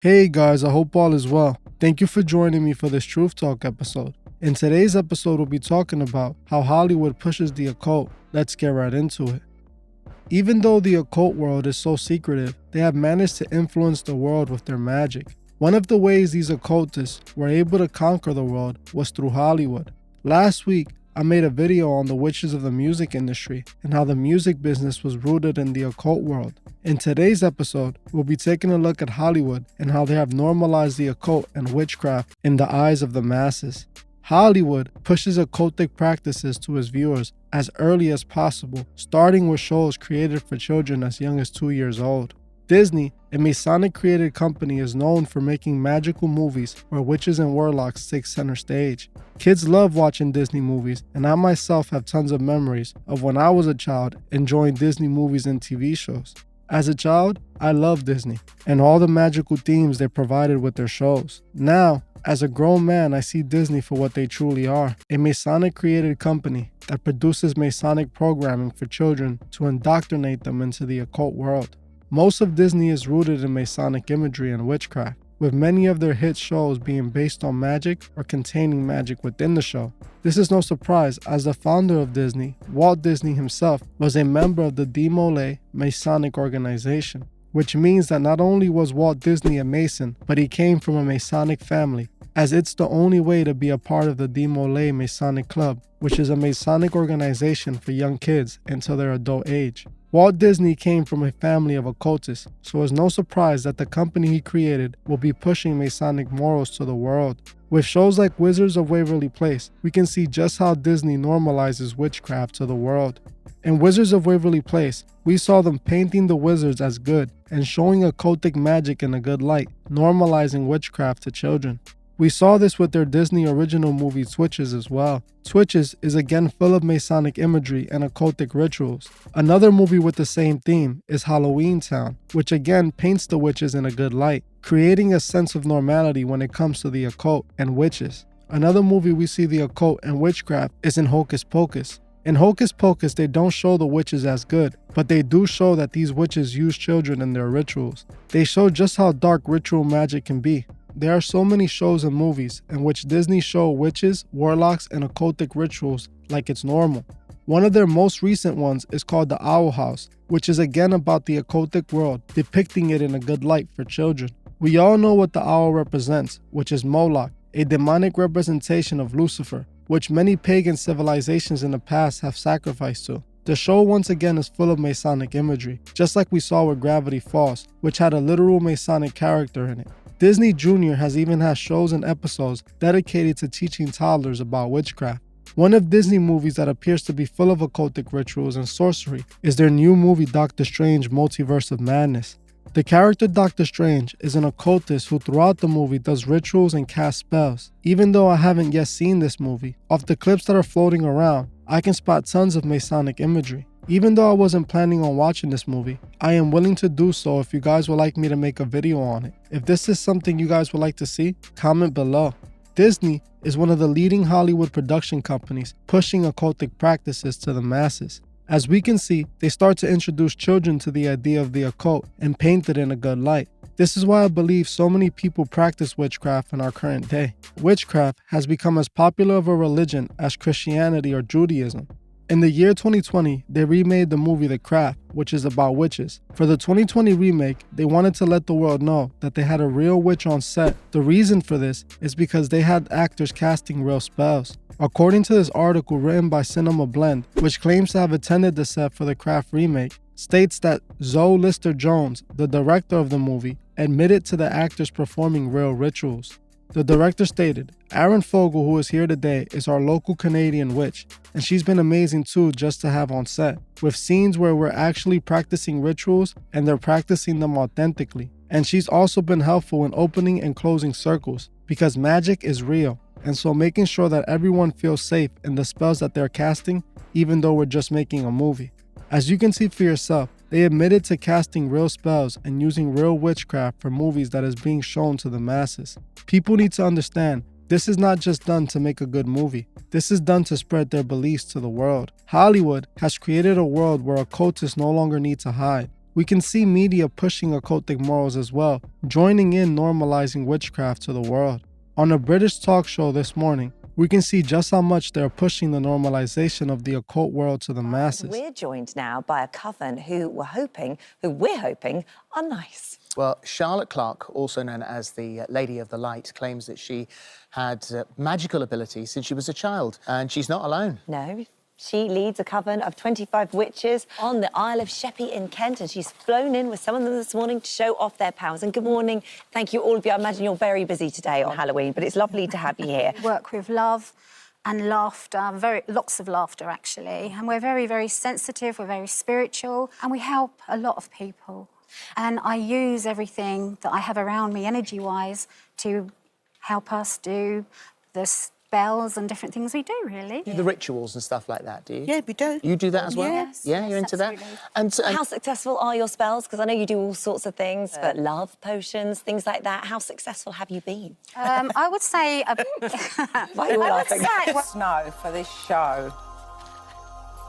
Hey guys, I hope all is well. Thank you for joining me for this Truth Talk episode. In today's episode, we'll be talking about how Hollywood pushes the occult. Let's get right into it. Even though the occult world is so secretive, they have managed to influence the world with their magic. One of the ways these occultists were able to conquer the world was through Hollywood. Last week, I made a video on the witches of the music industry and how the music business was rooted in the occult world. In today's episode, we'll be taking a look at Hollywood and how they have normalized the occult and witchcraft in the eyes of the masses. Hollywood pushes occultic practices to its viewers as early as possible, starting with shows created for children as young as 2 years old. Disney, a Masonic-created company, is known for making magical movies where witches and warlocks take center stage. Kids love watching Disney movies, and I myself have tons of memories of when I was a child enjoying Disney movies and TV shows. As a child, I loved Disney and all the magical themes they provided with their shows. Now, as a grown man, I see Disney for what they truly are, a Masonic-created company that produces Masonic programming for children to indoctrinate them into the occult world. Most of Disney is rooted in Masonic imagery and witchcraft, with many of their hit shows being based on magic or containing magic within the show. This is no surprise, as the founder of Disney, Walt Disney himself, was a member of the Demolay Masonic organization, which means that not only was Walt Disney a Mason, but he came from a Masonic family, as it's the only way to be a part of the Demolay Masonic Club, which is a Masonic organization for young kids until their adult age. Walt Disney came from a family of occultists, so it's no surprise that the company he created will be pushing Masonic morals to the world. With shows like Wizards of Waverly Place, we can see just how Disney normalizes witchcraft to the world. In Wizards of Waverly Place, we saw them painting the wizards as good and showing occultic magic in a good light, normalizing witchcraft to children. We saw this with their Disney original movie Twitches as well. Twitches is again full of Masonic imagery and occultic rituals. Another movie with the same theme is Halloween Town, which again paints the witches in a good light, creating a sense of normality when it comes to the occult and witches. Another movie we see the occult and witchcraft is in Hocus Pocus. In Hocus Pocus, they don't show the witches as good, but they do show that these witches use children in their rituals. They show just how dark ritual magic can be. There are so many shows and movies in which Disney show witches, warlocks, and occultic rituals like it's normal. One of their most recent ones is called The Owl House, which is again about the occultic world, depicting it in a good light for children. We all know what the owl represents, which is Moloch, a demonic representation of Lucifer, which many pagan civilizations in the past have sacrificed to. The show once again is full of Masonic imagery, just like we saw with Gravity Falls, which had a literal Masonic character in it. Disney Jr. has even had shows and episodes dedicated to teaching toddlers about witchcraft. One of Disney movies that appears to be full of occultic rituals and sorcery is their new movie Doctor Strange Multiverse of Madness. The character Doctor Strange is an occultist who throughout the movie does rituals and casts spells. Even though I haven't yet seen this movie, off the clips that are floating around, I can spot tons of Masonic imagery. Even though I wasn't planning on watching this movie, I am willing to do so if you guys would like me to make a video on it. If this is something you guys would like to see, comment below. Disney is one of the leading Hollywood production companies pushing occultic practices to the masses. As we can see, they start to introduce children to the idea of the occult and paint it in a good light. This is why I believe so many people practice witchcraft in our current day. Witchcraft has become as popular of a religion as Christianity or Judaism. In the year 2020, they remade the movie The Craft, which is about witches. For the 2020 remake, they wanted to let the world know that they had a real witch on set. The reason for this is because they had actors casting real spells. According to this article written by Cinema Blend, which claims to have attended the set for The Craft remake, states that Zoe Lister-Jones, the director of the movie, admitted to the actors performing real rituals. The director stated, "Aaron Fogel, who is here today, is our local Canadian witch, and she's been amazing too just to have on set, with scenes where we're actually practicing rituals and they're practicing them authentically. And she's also been helpful in opening and closing circles, because magic is real, and so making sure that everyone feels safe in the spells that they're casting, even though we're just making a movie." As you can see for yourself, they admitted to casting real spells and using real witchcraft for movies that is being shown to the masses. People need to understand, this is not just done to make a good movie. This is done to spread their beliefs to the world. Hollywood has created a world where occultists no longer need to hide. We can see media pushing occultic morals as well, joining in normalizing witchcraft to the world. On a British talk show this morning, we can see just how much they're pushing the normalization of the occult world to the masses. We're joined now by a coven who we're hoping are nice. Well, Charlotte Clark, also known as the Lady of the Light, claims that she had magical abilities since she was a child, and she's not alone. No, she leads a coven of 25 witches on the Isle of Sheppey in Kent, and she's flown in with some of them this morning to show off their powers. And good morning. Thank you, all of you. I imagine you're very busy today on Halloween, but it's lovely to have you here. Work with love and laughter, lots of laughter, actually. And we're very, very sensitive, we're very spiritual, and we help a lot of people. And I use everything that I have around me, energy-wise, to help us do the spells and different things we do, really. The rituals and stuff like that, do you? Yeah, we do. You do that as well? Yes. Yeah, yes, you're into absolutely. that? And How successful are your spells? Because I know you do all sorts of things, but love potions, things like that. How successful have you been? I would say... Why are you all laughing? Snow for this show.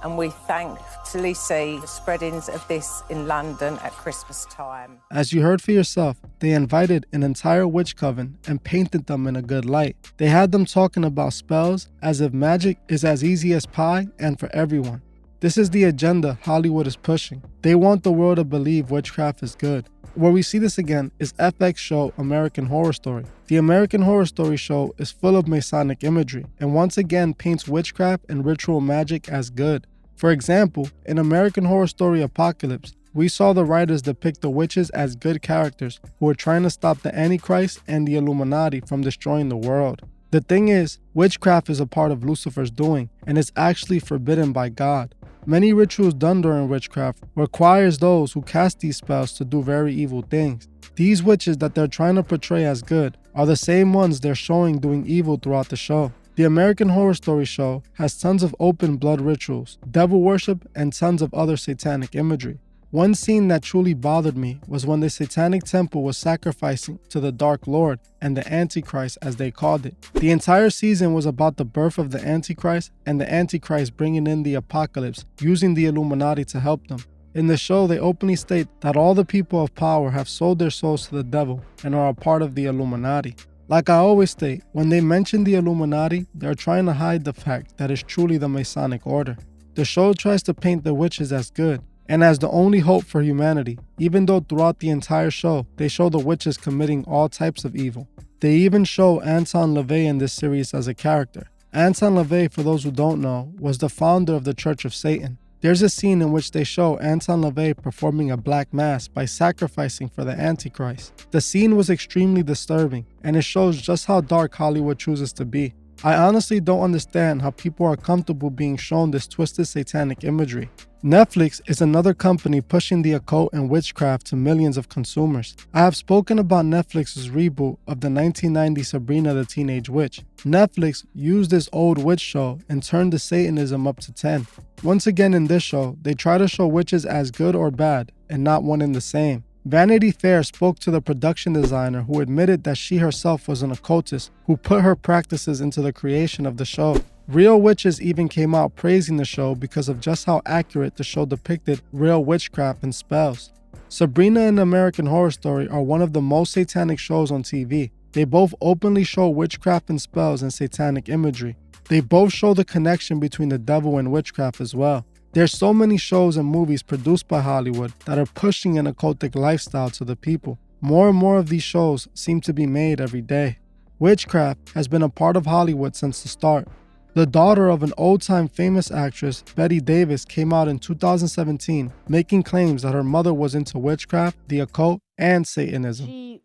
And we thankfully see the spreadings of this in London at Christmas time. As you heard for yourself, they invited an entire witch coven and painted them in a good light. They had them talking about spells as if magic is as easy as pie and for everyone. This is the agenda Hollywood is pushing. They want the world to believe witchcraft is good. Where we see this again is FX show American Horror Story. The American Horror Story show is full of Masonic imagery and once again paints witchcraft and ritual magic as good. For example, in American Horror Story Apocalypse, we saw the writers depict the witches as good characters who are trying to stop the Antichrist and the Illuminati from destroying the world. The thing is, witchcraft is a part of Lucifer's doing and is actually forbidden by God. Many rituals done during witchcraft requires those who cast these spells to do very evil things. These witches that they're trying to portray as good are the same ones they're showing doing evil throughout the show. The American Horror Story show has tons of open blood rituals, devil worship, and tons of other satanic imagery. One scene that truly bothered me was when the satanic temple was sacrificing to the Dark Lord and the Antichrist as they called it. The entire season was about the birth of the Antichrist and the Antichrist bringing in the apocalypse, using the Illuminati to help them. In the show, they openly state that all the people of power have sold their souls to the devil and are a part of the Illuminati. Like I always state, when they mention the Illuminati, they're trying to hide the fact that it's truly the Masonic order. The show tries to paint the witches as good and as the only hope for humanity, even though throughout the entire show, they show the witches committing all types of evil. They even show Anton LaVey in this series as a character. Anton LaVey, for those who don't know, was the founder of the Church of Satan. There's a scene in which they show Anton LaVey performing a black mass by sacrificing for the Antichrist. The scene was extremely disturbing, and it shows just how dark Hollywood chooses to be. I honestly don't understand how people are comfortable being shown this twisted satanic imagery. Netflix is another company pushing the occult and witchcraft to millions of consumers. I have spoken about Netflix's reboot of the 1990 Sabrina the Teenage Witch. Netflix used this old witch show and turned the Satanism up to 10. Once again in this show, they try to show witches as good or bad and not one and the same. Vanity Fair spoke to the production designer who admitted that she herself was an occultist who put her practices into the creation of the show. Real witches even came out praising the show because of just how accurate the show depicted real witchcraft and spells. Sabrina and American Horror Story are one of the most satanic shows on TV. They both openly show witchcraft and spells and satanic imagery. They both show the connection between the devil and witchcraft as well. There's so many shows and movies produced by Hollywood that are pushing an occultic lifestyle to the people. More and more of these shows seem to be made every day. Witchcraft has been a part of Hollywood since the start. The daughter of an old-time famous actress, Bette Davis, came out in 2017 making claims that her mother was into witchcraft, the occult, and Satanism. She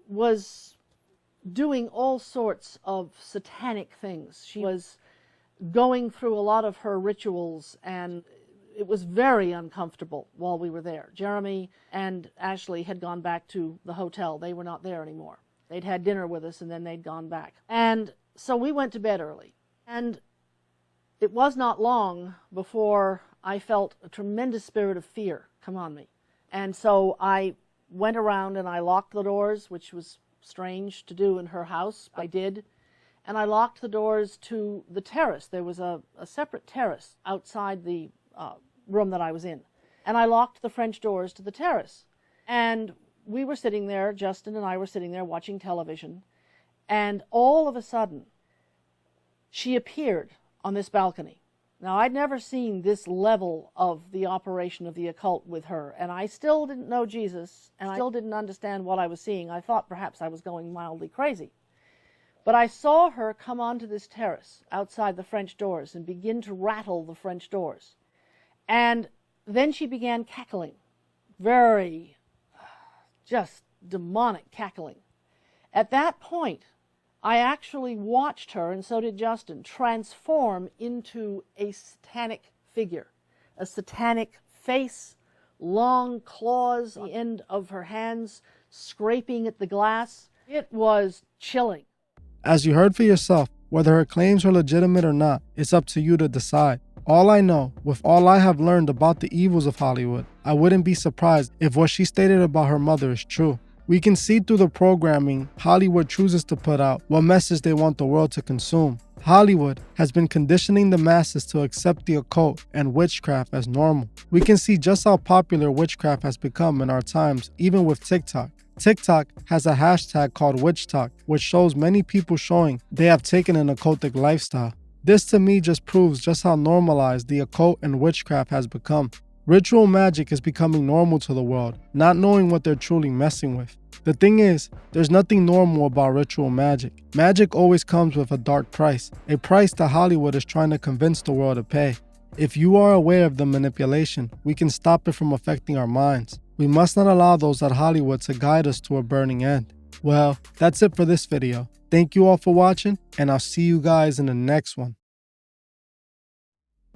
was doing all sorts of satanic things. She was going through a lot of her rituals, and it was very uncomfortable while we were there. Jeremy and Ashley had gone back to the hotel. They were not there anymore. They'd had dinner with us and then they'd gone back. And so we went to bed early. And it was not long before I felt a tremendous spirit of fear come on me. And so I went around and I locked the doors, which was strange to do in her house. I did. And I locked the doors to the terrace. There was a separate terrace outside the room that I was in. and I locked the French doors to the terrace. And we were sitting there, Justin and I were sitting there watching television, and all of a sudden, she appeared on this balcony. Now, I'd never seen this level of the operation of the occult with her, and I still didn't know Jesus, and I still didn't understand what I was seeing. I thought perhaps I was going mildly crazy. But I saw her come onto this terrace outside the French doors and begin to rattle the French doors. And then she began cackling, very, just demonic cackling. At that point, I actually watched her, and so did Justin, transform into a satanic figure, a satanic face, long claws on the end of her hands, scraping at the glass. It was chilling. As you heard for yourself, whether her claims are legitimate or not, it's up to you to decide. All I know, with all I have learned about the evils of Hollywood, I wouldn't be surprised if what she stated about her mother is true. We can see through the programming Hollywood chooses to put out what message they want the world to consume. Hollywood has been conditioning the masses to accept the occult and witchcraft as normal. We can see just how popular witchcraft has become in our times, even with TikTok. TikTok has a hashtag called WitchTok, which shows many people showing they have taken an occultic lifestyle. This to me just proves just how normalized the occult and witchcraft has become. Ritual magic is becoming normal to the world, not knowing what they're truly messing with. The thing is, there's nothing normal about ritual magic. Magic always comes with a dark price, a price that Hollywood is trying to convince the world to pay. If you are aware of the manipulation, we can stop it from affecting our minds. We must not allow those at Hollywood to guide us to a burning end. Well, that's it for this video. Thank you all for watching, and I'll see you guys in the next one.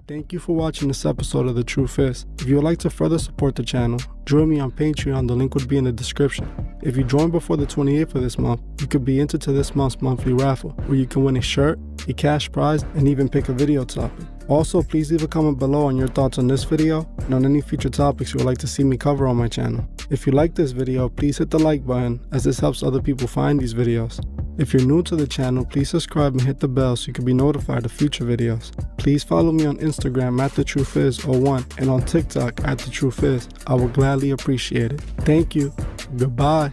Thank you for watching this episode of The Truth Is. If you would like to further support the channel, join me on Patreon, the link would be in the description. If you join before the 28th of this month, you could be entered to this month's monthly raffle, where you can win a shirt, a cash prize, and even pick a video topic. Also, please leave a comment below on your thoughts on this video and on any future topics you would like to see me cover on my channel. If you like this video, please hit the like button, as this helps other people find these videos. If you're new to the channel, please subscribe and hit the bell so you can be notified of future videos. Please follow me on Instagram at TheTruthIs01 and on TikTok at TheTruthIs. I will gladly appreciate it. Thank you. Goodbye.